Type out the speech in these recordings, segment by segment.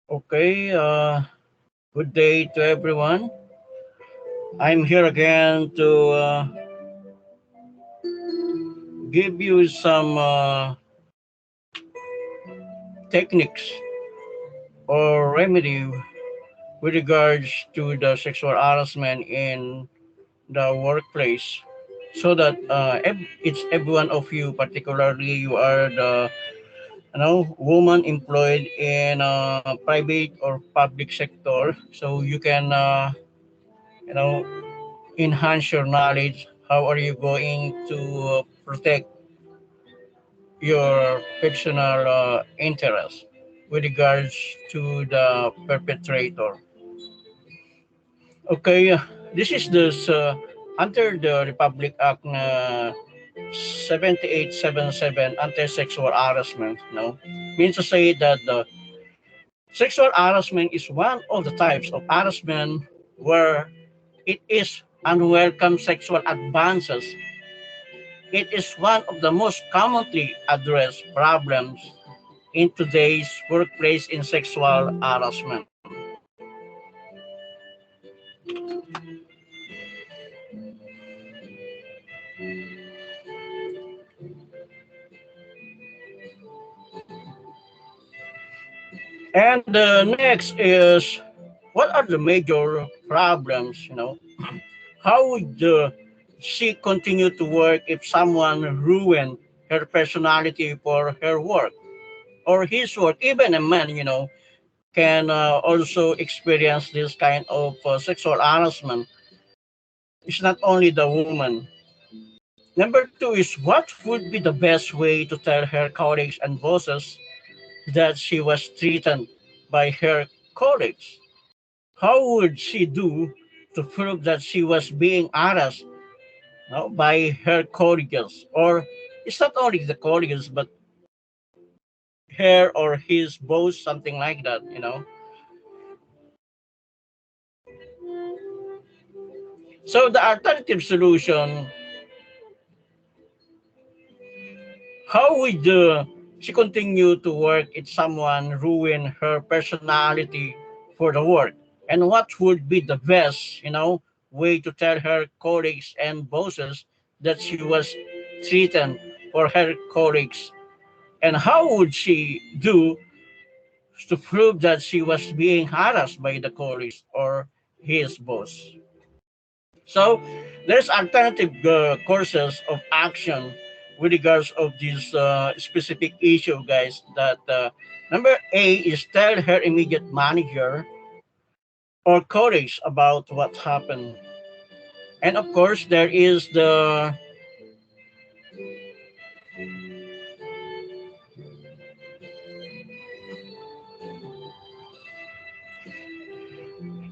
Okay, good day to everyone. I'm here again to give you some techniques or remedy with regards to the sexual harassment in the workplace so that it's every one of you, particularly you are the woman employed in private or public sector, so you can you know enhance your knowledge. How are you going to protect your personal interest with regards to the perpetrator? Okay, this is this under the Republic Act 7877 anti-sexual harassment. Means to say that the sexual harassment is one of the types of harassment where it is unwelcome sexual advances. It is one of the most commonly addressed problems in today's workplace in sexual harassment. And the next is, what are the major problems? How would she continue to work if someone ruined her personality for her work or his work? Even a man, can also experience this kind of sexual harassment. It's not only the woman. Number two is, what would be the best way to tell her colleagues and bosses that she was treated by her colleagues? How would she do to prove that she was being harassed, by her colleagues? Or it's not only the colleagues, but her or his boss, something like that. So the alternative solution, how would she continue to work if someone ruined her personality for the work? And what would be the best, way to tell her colleagues and bosses that she was treated for her colleagues? And how would she do to prove that she was being harassed by the colleagues or his boss? So there's alternative courses of action with regards of this specific issue, guys. That number A is tell her immediate manager or colleagues about what happened. And of course, there is the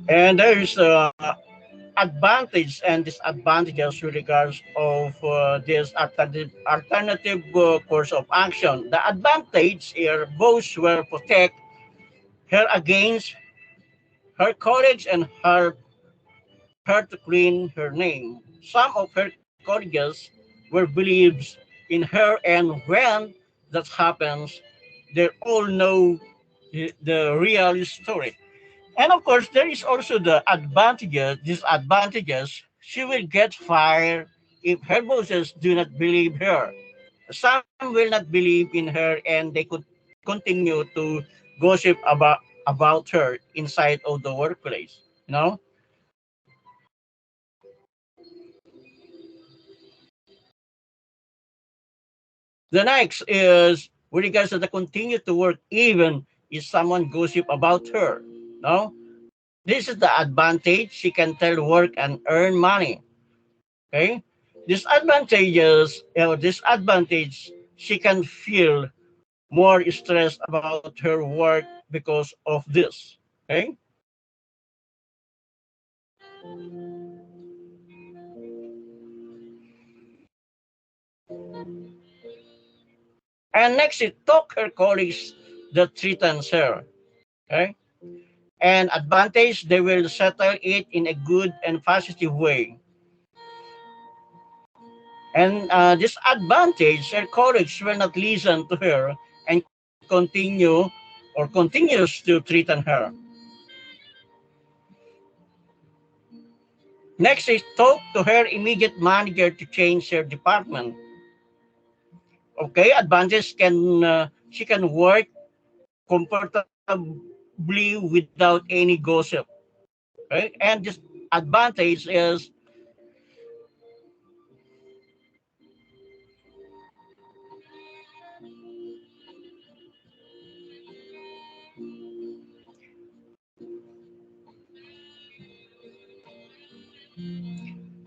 and there is advantage and disadvantages with regards of this alternative course of action. The advantage here, both will protect her against her colleagues and her to clean her name. Some of her colleagues were believes in her, and when that happens, they all know the real story. And of course, there is also the advantages, disadvantages. She will get fired if her bosses do not believe her. Some will not believe in her, and they could continue to gossip about her inside of the workplace. You know. The next is with regards to the continue to work even if someone gossip about her. No, this is the advantage. She can tell work and earn money. Okay, disadvantage, she can feel more stressed about her work because of this. Okay, and next is talk her colleagues that threatens her. Okay, and advantage, they will settle it in a good and positive way. And disadvantage, her colleagues will not listen to her and continue or continues to threaten her. Next is talk to her immediate manager to change her department. Okay, advantage can she can work comfortably without any gossip. Right, and this advantage is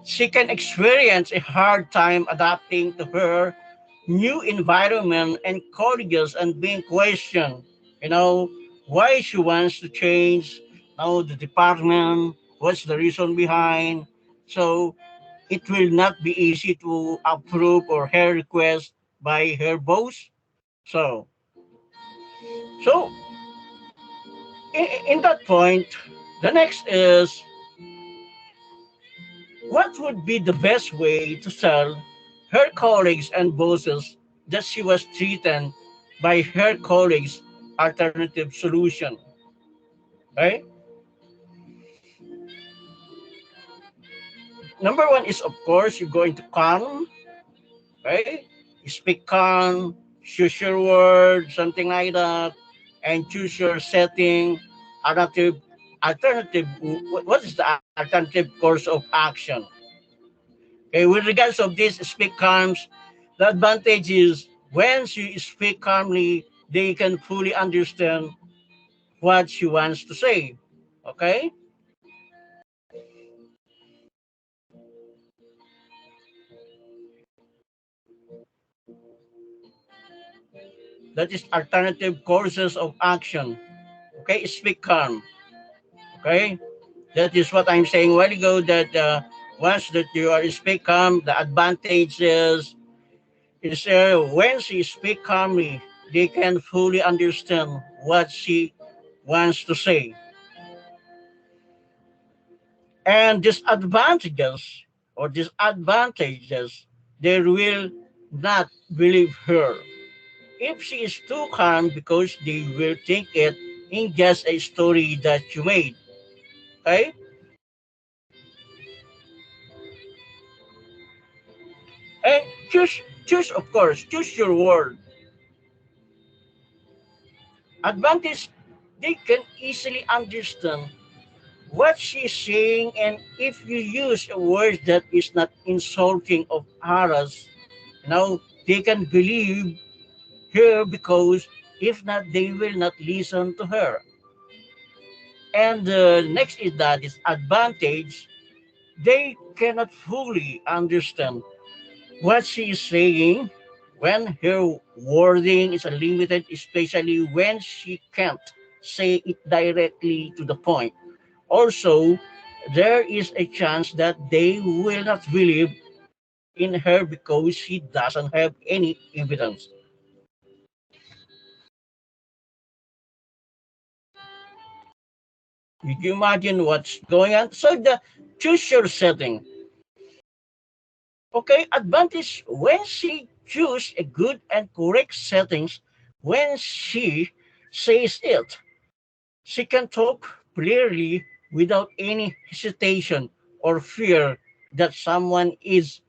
she can experience a hard time adapting to her new environment and colleagues and being questioned. You know, why she wants to change now the department, what's the reason behind. So it will not be easy to approve or her request by her boss. So so in that point, the next is what would be the best way to tell her colleagues and bosses that she was treated by her colleagues alternative solution, right? Number one is of course you're going to calm, right? You speak calm, choose your words, something like that, and choose your setting, alternative. What is the alternative course of action? Okay, with regards of this, speak calms. The advantage is when you speak calmly, they can fully understand what she wants to say. Okay, that is alternative courses of action. Okay, speak calm. Okay, that is what I'm saying a while ago. That once that you are speak calm, the advantage is when she speak calmly, they can fully understand what she wants to say. And disadvantages, they will not believe her. If she is too calm, because they will think it in just a story that you made. Okay? And choose of course, choose your word. Advantage, they can easily understand what she's saying, and if you use a word that is not insulting of others, they can believe her because if not, they will not listen to her. And the next is that is advantage. They cannot fully understand what she is saying when her wording is limited, especially when she can't say it directly to the point. Also, there is a chance that they will not believe in her because she doesn't have any evidence. You can imagine what's going on. So the choose your setting. Okay, advantage when she choose a good and correct settings, when she says it, she can talk clearly without any hesitation or fear that someone is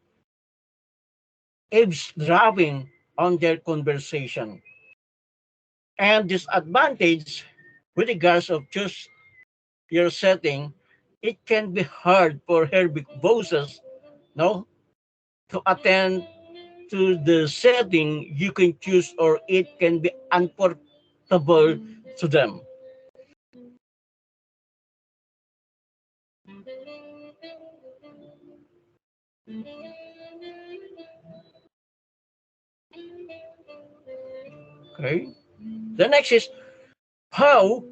eavesdropping on their conversation. And disadvantage with regards of choose your setting, it can be hard for her big bosses, no, to attend to the setting you can choose, or it can be uncomfortable to them. Okay. The next is how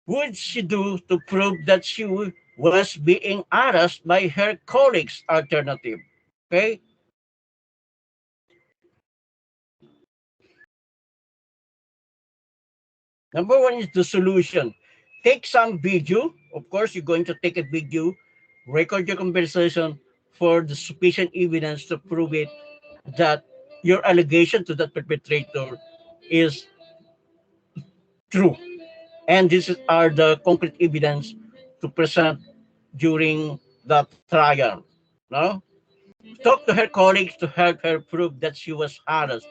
would she do to prove that she was being harassed by her colleagues? Alternative. Okay. Number one is the solution. Take some video. Of course, you're going to take a video, record your conversation for the sufficient evidence to prove it that your allegation to that perpetrator is true. And are the concrete evidence to present during the trial. No? Talk to her colleagues to help her prove that she was harassed.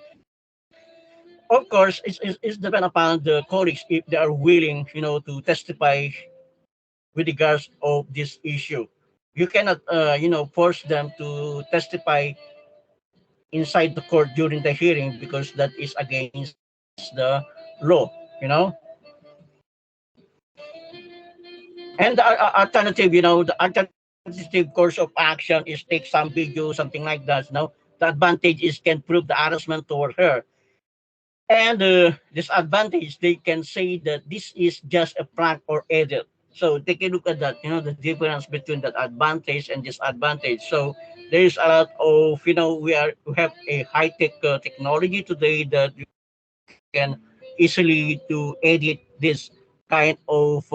Of course, it's depend upon the colleagues if they are willing, to testify with regards of this issue. You cannot, force them to testify inside the court during the hearing because that is against the law. You know, and the alternative, the alternative course of action is take some video, something like that. The advantage is can prove the harassment toward her. And disadvantage, they can say that this is just a prank or edit. So take a look at that, the difference between that advantage and disadvantage. So there is a lot of, we have a high tech technology today that you can easily to edit this kind of,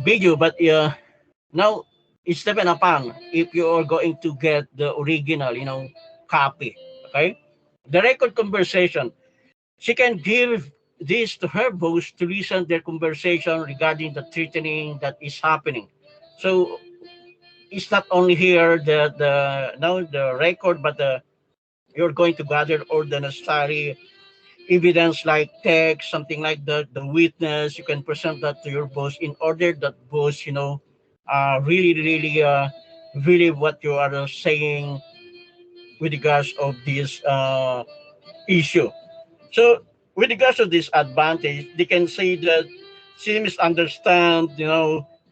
video. But now it's depend upon if you are going to get the original, copy. Okay, the record conversation. She can give this to her boss to listen their conversation regarding the threatening that is happening. So it's not only here the now the record, but you're going to gather all the necessary evidence like text, something like that, the witness. You can present that to your boss in order that boss, really, really, really what you are saying with regards of this issue. So with regards to this advantage, they can say that she misunderstand,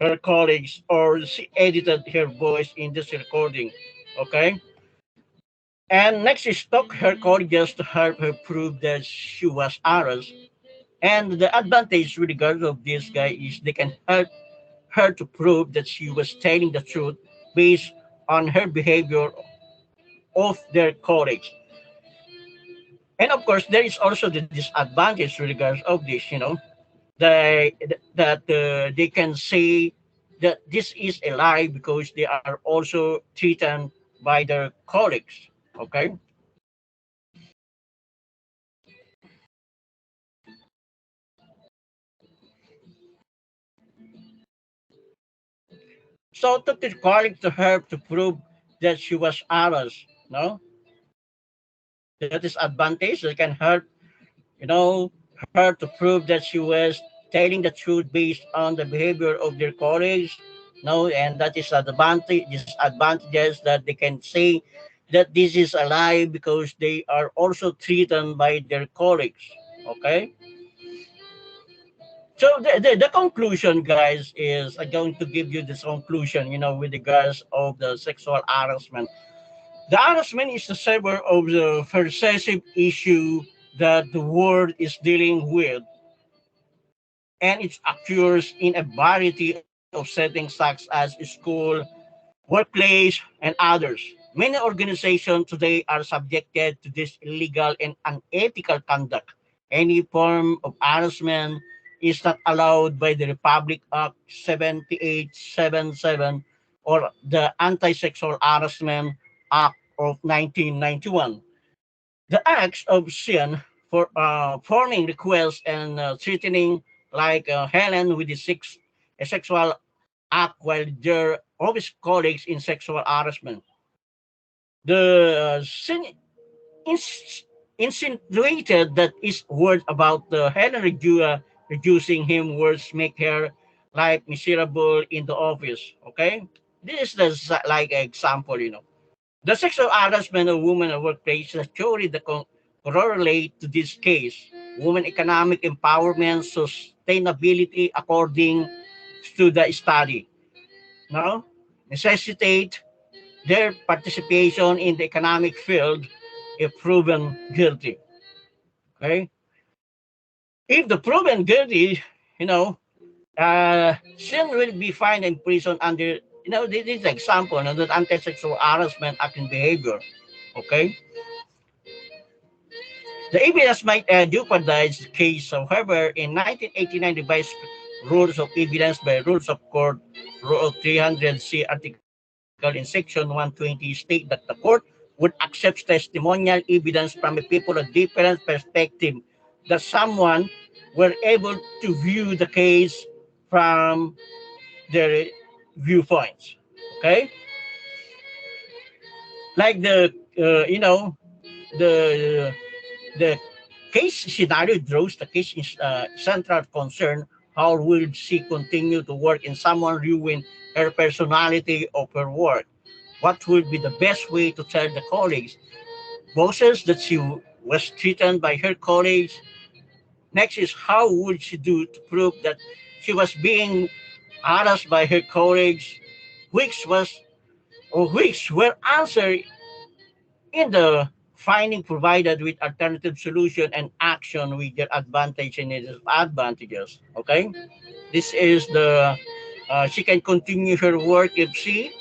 her colleagues or she edited her voice in this recording. Okay. And next is talk her colleagues to help her prove that she was harassed. And the advantage with regards of this guy is they can help her to prove that she was telling the truth based on her behavior of their colleagues. And of course, there is also the disadvantage with regards of this, they, that they can say that this is a lie because they are also threatened by their colleagues. Okay, so took the colleague to her to prove that she was honest. No, that is advantage. They can help, her to prove that she was telling the truth based on the behavior of their colleagues. No, and that is advantage disadvantages that they can say that this is a lie because they are also threatened by their colleagues. Okay. So the conclusion, guys, is I'm going to give you this conclusion, with regards of the sexual harassment. The harassment is the server of the pervasive issue that the world is dealing with, and it occurs in a variety of settings such as school, workplace, and others. Many organizations today are subjected to this illegal and unethical conduct. Any form of harassment is not allowed by the Republic Act 7877 or the Anti-Sexual Harassment Act of 1991. The acts of sin for forming requests and threatening, like Helen with a sexual act while they're always colleagues in sexual harassment. The insinuated that his words about Helen reducing him words make her life miserable in the office. Okay, this is the like example. The sexual harassment of women in the workplace is theory that correlate to this case. Women economic empowerment, sustainability according to the study. No? Necessitate their participation in the economic field if proven guilty. Okay? If the proven guilty, you know, sin will be fined and imprisoned under, this is an example of the anti-sexual harassment act and behavior. Okay? The evidence might jeopardize the case. However, in 1989, revised rules of evidence by rules of court, rule 300C article in section 120 state that the court would accept testimonial evidence from a people of different perspective that someone were able to view the case from their viewpoints. Okay, like the the case scenario draws the case is central concern. How will she continue to work in someone ruin her personality of her work? What would be the best way to tell the colleagues? Bosses that she was threatened by her colleagues. Next is how would she do to prove that she was being harassed by her colleagues, which was or which were answered in the finding provided with alternative solution and action with their advantage and disadvantages. Okay, this is the she can continue her work if she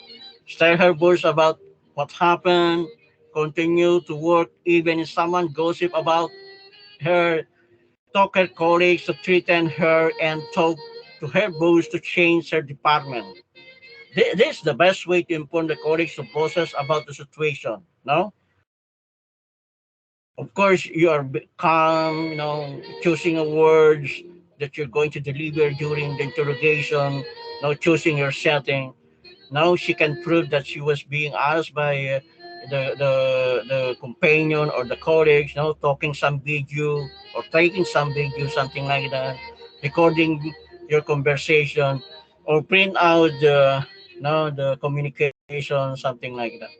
tell her boss about what happened, continue to work even if someone gossip about her, talk her colleagues to threaten her, and talk to her boss to change her department. This is the best way to inform the colleagues to bosses about the situation. No, of course you are calm, choosing a words that you're going to deliver during the interrogation, choosing your setting. Now she can prove that she was being asked by the companion or the colleagues, talking some video or taking some video, something like that, recording your conversation, or print out the communication, something like that.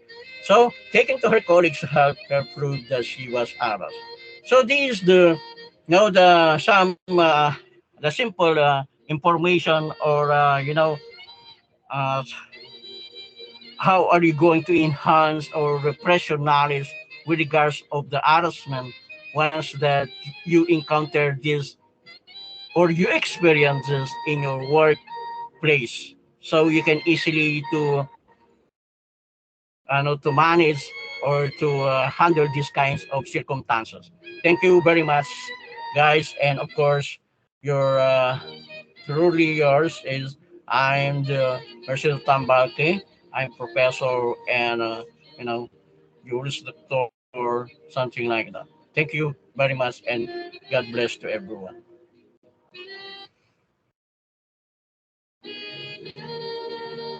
So taking to her colleagues to help her prove that she was harassed. So this is the some the simple information, or uh, how are you going to enhance or refresh your knowledge with regards of the harassment once that you encounter this or you experience this in your workplace, so you can easily to manage or to handle these kinds of circumstances. Thank you very much, guys, and of course your truly yours is I'm the Marcel Tambake. I'm professor and you know Juris Doctor, something like that. Thank you very much, and God bless to everyone.